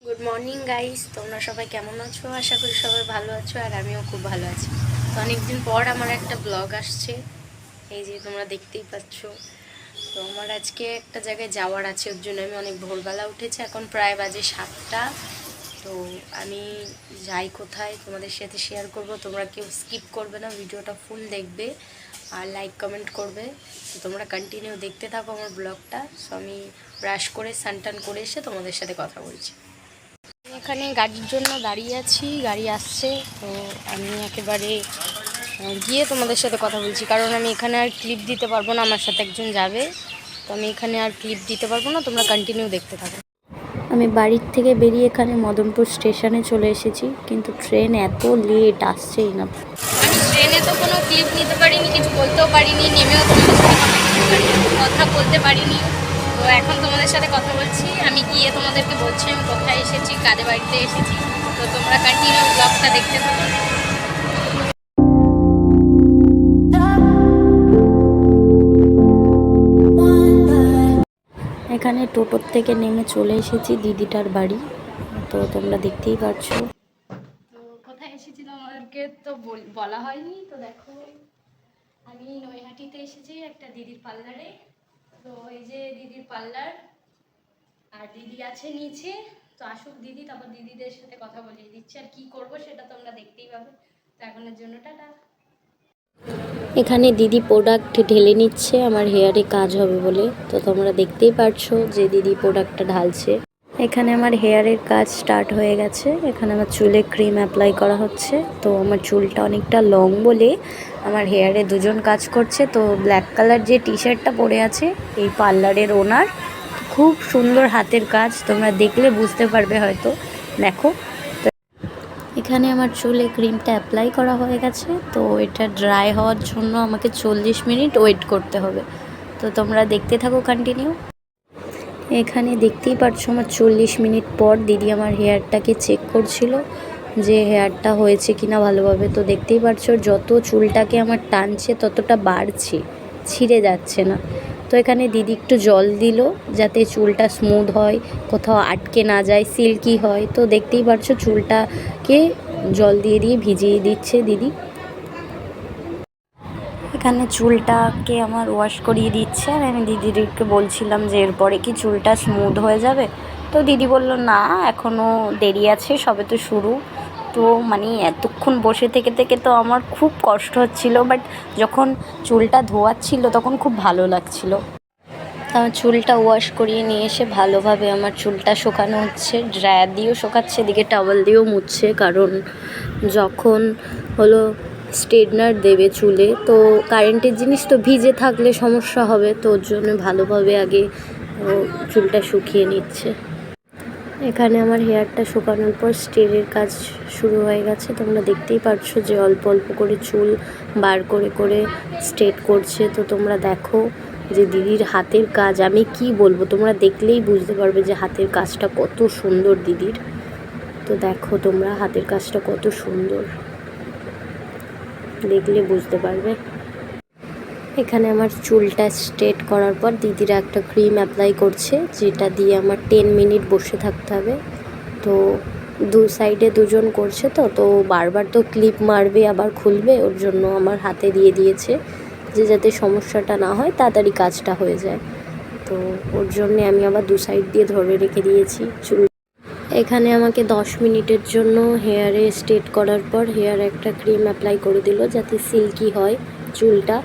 Good morning guys, তোমরা সবাই কেমন আছো? আশা করি সবাই ভালো আছো আর আমিও খুব ভালো আছি। তো অনেকদিন পর আমার একটা ব্লগ আসছে, এই যে তোমরা দেখতেই পাচ্ছ। তো আমার আজকে একটা জায়গায় যাওয়ার আছে, ওর জন্য আমি অনেক ভোরবেলা উঠেছি, এখন প্রায় বাজে 7টা। তো আমি যাই কোথায় তোমাদের সাথে শেয়ার করব, তোমরা কেউ স্কিপ করবে না, ভিডিওটা ফুল দেখবে আর লাইক কমেন্ট করবে। তো তোমরা কন্টিনিউ দেখতে থাকো আমার ব্লগটা। সো আমি ব্রাশ করে স্নান করে এসে তোমাদের সাথে কথা বলছি। এখানে গাড়ির জন্য দাঁড়িয়ে আছি, গাড়ি আসছে। তো আমি একেবারে গিয়ে তোমাদের সাথে কথা বলছি, কারণ আমি এখানে আর ক্লিপ দিতে পারবো না, আমার সাথে একজন যাবে। তো আমি এখানে আর ক্লিপ দিতে পারবো না, তোমরা কন্টিনিউ দেখতে থাকো। আমি বাড়ির থেকে বেরিয়ে এখানে মদনপুর স্টেশনে চলে এসেছি, কিন্তু ট্রেন এত লেট আসছেই না। আমি ট্রেনে তো কোনো ক্লিপ নিতে পারিনি, কিছু বলতেও পারিনি, নেমেও কথা বলতে পারিনি। তো এখন তোমাদের সাথে কথা বলছি, আমি গিয়ে তোমাদেরকে বলছি আমি কোথায় এসেছি, কাদের বাড়িতে এসেছি। তো তোমরা কন্টিনিউ ব্লগটা দেখতে থাকো। এখানে টোটোর থেকে নেমে চলে এসেছি দিদিটার বাড়ি, তো তোমরা দেখতেই পাচ্ছ। তো কোথায় এসেছিলাম আমাদেরকে তো বলা হয়নি। তো দেখো, আমি নৈহাটিতে এসেছি একটা দিদির পার্লারে। তো এই যে দিদির পার্লার, আর দিদি আছে নিচে। তো আসুক দিদি, তারপর দিদিদের সাথে কথা বলিয়ে দিচ্ছি, আর কি করব সেটা তোমরা দেখতেই পাবে। তো এখনের জন্য টাটা। এখানে দিদি প্রোডাক্ট ঢেলে নিচ্ছে আমার হেয়ারে কাজ হবে বলে। তো তোমরা দেখতেই পারছো যে দিদি প্রোডাক্টটা ঢালছে। এখানে আমার হেয়ারের কাজ স্টার্ট হয়ে গেছে, এখানে আমার চুলে ক্রিম অ্যাপ্লাই করা হচ্ছে। তো আমার চুলটা অনেকটা লং বলে আমার হেয়ারে দুজন কাজ করছে। তো ব্ল্যাক কালার যে টি শার্টটা পরে আছে এই পার্লারের ওনার, খুব সুন্দর হাতের কাজ, তোমরা দেখলে বুঝতে পারবে হয়তো। দেখো, এখানে আমার চুলে ক্রিমটা অ্যাপ্লাই করা হয়ে গেছে। তো এটা ড্রাই হওয়ার জন্য আমাকে 40 মিনিট ওয়েট করতে হবে। তো তোমরা দেখতে থাকো কন্টিনিউ। এখানে দেখতেই পাচ্ছ আমার 40 মিনিট পর দিদি আমার হেয়ারটাকে চেক করছিল যে হেয়ারটা হয়েছে কিনা ভালোভাবে। তো দেখতেই পাচ্ছ যত চুলটাকে আমার টানছে ততটা বাড়ছে, ছিঁড়ে যাচ্ছে না। তো এখানে দিদি একটু জল দিল যাতে চুলটা স্মুথ হয়, কোথাও আটকে না যায়, সিল্কি হয়। তো দেখতেই পাচ্ছ চুলটাকে জল দিয়ে দিয়ে ভিজিয়ে দিচ্ছে দিদি। এখানে চুলটাকে আমার ওয়াশ করিয়ে দিচ্ছে, আর আমি দিদিকে বলছিলাম যে এরপরে কি চুলটা স্মুথ হয়ে যাবে। তো দিদি বলল না, এখনও দেরি আছে, সবে তো শুরু। তো মানে এতক্ষণ বসে থেকে থেকে তো আমার খুব কষ্ট হচ্ছিল, বাট যখন চুলটা ধোয়াচ্ছিল তখন খুব ভালো লাগছিল। আমার চুলটা ওয়াশ করিয়ে নিয়ে এসে ভালোভাবে আমার চুলটা শুকানো হচ্ছে, ড্রায়ার দিয়েও শুকাচ্ছে, এদিকে টাওয়েল দিয়েও মুছছে, কারণ যখন হলো স্ট্রেটনার দেবে চুলে তো কারেন্টের জিনিস তো ভিজে থাকলে সমস্যা হবে। তো ওর জন্য ভালোভাবে আগে চুলটা শুকিয়ে নিচ্ছে। এখানে আমার হেয়ারটা শুকানোর পর স্ট্রেটের কাজ শুরু হয়ে গেছে। তোমরা দেখতেই পারছো যে অল্প অল্প করে চুল বার করে করে স্ট্রেট করছে। তো তোমরা দেখো যে দিদির হাতের কাজ আমি কি বলবো, তোমরা দেখলেই বুঝতে পারবে যে হাতের কাজটা কত সুন্দর দিদির। তো দেখো তোমরা হাতের কাজটা কত সুন্দর, দেখলে বুঝতে পারবে। এখানে আমার চুলটা স্ট্রেট করার পর দিদিরা একটা ক্রিম অ্যাপ্লাই করছে, যেটা দিয়ে আমার 10 মিনিট বসে থাকতে হবে। তো দু সাইডে দুজন করছে, তো তো বারবার তো ক্লিপ মারবে আবার খুলবে, ওর জন্য আমার হাতে দিয়ে দিয়েছে যে যাতে সমস্যাটা না হয়, তাড়াতাড়ি কাজটা হয়ে যায়। তো ওর জন্যে আমি আবার দু সাইড দিয়ে ধরে রেখে দিয়েছি চুল। এখানে আমাকে 10 মিনিটের জন্য হেয়ারে স্ট্রেট করার পর হেয়ার একটা ক্রিম অ্যাপ্লাই করে দিল যাতে সিল্কি হয় চুলটা।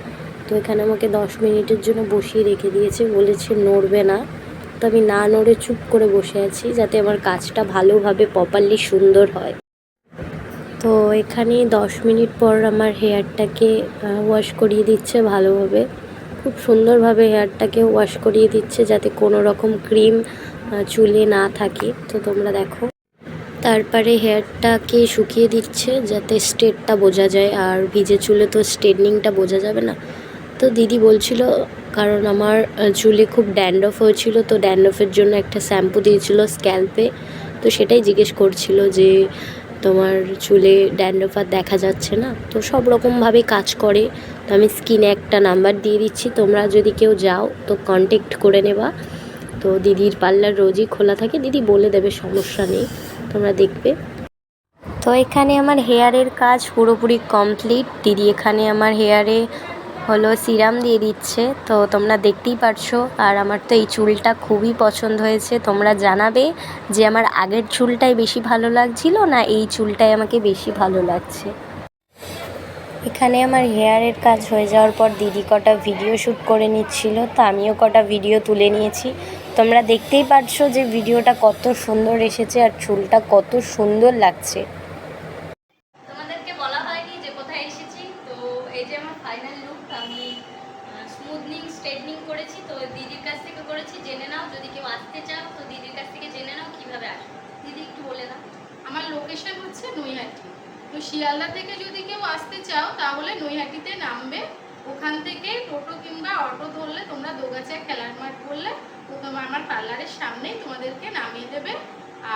তো এখানে আমাকে 10 মিনিটের জন্য বসিয়ে রেখে দিয়েছে, বলেছে নড়বে না। তো আমি না নড়ে চুপ করে বসে আছি যাতে আমার কাজটা ভালোভাবে প্রপারলি সুন্দর হয়। তো এখানে 10 মিনিট পর আমার হেয়ারটাকে ওয়াশ করিয়ে দিচ্ছে ভালোভাবে, খুব সুন্দরভাবে হেয়ারটাকে ওয়াশ করিয়ে দিচ্ছে যাতে কোনো রকম ক্রিম চুলে না থাকে। তো তোমরা দেখো, তারপরে হেয়ারটাকে শুকিয়ে দিচ্ছে যাতে স্ট্রেটটা বোঝা যায়, আর ভিজে চুলে তো স্ট্রেটনিংটা বোঝা যাবে না। তো দিদি বলছিল, কারণ আমার চুলে খুব ড্যান্ড্রফ হয়েছিল, তো ড্যান্ড্রফের জন্য একটা শ্যাম্পু দিয়েছিল স্ক্যাল্পে। তো সেটাই জিজ্ঞেস করছিল যে তোমার চুলে ড্যান্ড্রফ আর দেখা যাচ্ছে না। তো সব রকমভাবে কাজ করে। তো আমি স্ক্রিনে একটা নাম্বার দিয়ে দিচ্ছি, তোমরা যদি কেউ যাও তো কন্ট্যাক্ট করে নেবা। তো দিদির পার্লার রোজই খোলা থাকে, দিদি বলে দেবে, সমস্যা নেই, তোমরা দেখবে। তো এখানে আমার হেয়ারের কাজ পুরোপুরি কমপ্লিট। দিদি এখানে আমার হেয়ারে হলো সিরাম দিয়ে দিচ্ছে, তো তোমরা দেখতেই পারছো। আর আমার তো এই চুলটা খুবই পছন্দ হয়েছে। তোমরা জানাবে যে আমার আগের চুলটাই বেশি ভালো লাগছিল না এই চুলটাই আমাকে বেশি ভালো লাগছে। এখানে আমার হেয়ারের কাজ হয়ে যাওয়ার পর দিদি কটা ভিডিও শ্যুট করে নিচ্ছিল, তো আমিও কটা ভিডিও তুলে নিয়েছি। তোমরা দেখতেই পারছো যে ভিডিওটা কত সুন্দর এসেছে আর চুলটা কত সুন্দর লাগছে। তোমাদেরকে বলা হয়নি যে কোথায় এসেছি, তো এই যে আমার ফাইনাল লুক। আমি স্মুথনিং স্ট্রেটনিং করেছি, তো দিদির কাছ থেকে করেছি। জেনে নাও, যদি কেউ আসতে চাও তো দিদির কাছ থেকে জেনে নাও কীভাবে আসবে। দিদি একটু বলে দাও। আমার লোকেশন হচ্ছে নৈহাটি। তো শিয়ালদা থেকে যদি কেউ আসতে চাও তাহলে নৈহাটিতে নামবে। ওখান থেকে টোটো কিংবা অটো ধরলে তোমরা দোগাছিয়া খেলার মাঠ বললে তো তোমার আমার পার্লারের সামনেই তোমাদেরকে নামিয়ে দেবে।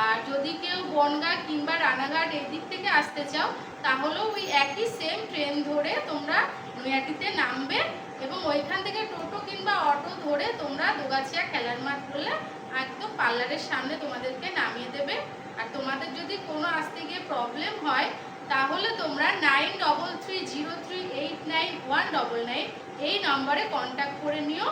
আর যদি কেউ বনগাঁ কিংবা রানাঘাট এই দিক থেকে আসতে চাও তাহলেও ওই একই সেম ট্রেন ধরে তোমরা নৈহাটিতে নামবে এবং ওইখান থেকে টোটো কিংবা অটো ধরে তোমরা দোগাছিয়া খেলার মাঠ বললে একদম পার্লারের সামনে তোমাদেরকে নামিয়ে দেবে। আর তোমাদের যদি কোনো আসতে গিয়ে প্রবলেম হয় তাহলে তোমরা 9330389199 এই নম্বরে কন্ট্যাক্ট করে নিও।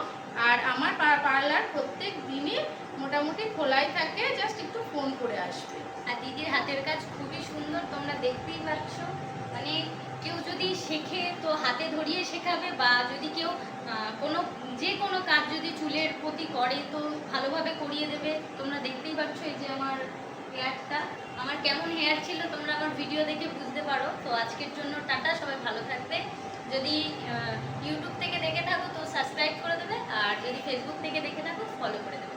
আর আমার পার্লার প্রত্যেক দিনই মোটামুটি খোলাই থাকে, জাস্ট একটু ফোন করে আসবে। আর দিদির হাতের কাজ খুবই সুন্দর, তোমরা দেখতেই পাচ্ছ। মানে কেউ যদি শেখে তো হাতে ধরিয়ে শেখাবে, বা যদি কেউ যে কোনো কাজ যদি চুলের প্রতি করে তো ভালোভাবে করিয়ে দেবে। তোমরা দেখতেই পাচ্ছ এই যে আমার হেয়ারটা, আমার কেমন হেয়ার ছিল তোমরা আমার ভিডিও দেখে বুঝতে পারো। তো আজকের জন্য টাটা, সবাই ভালো থাকবে। যদি ইউটিউব থেকে দেখে থাকো তো সাবস্ক্রাইব করে দেবে, আর যদি ফেসবুক থেকে দেখে থাকো ফলো করে দেবে।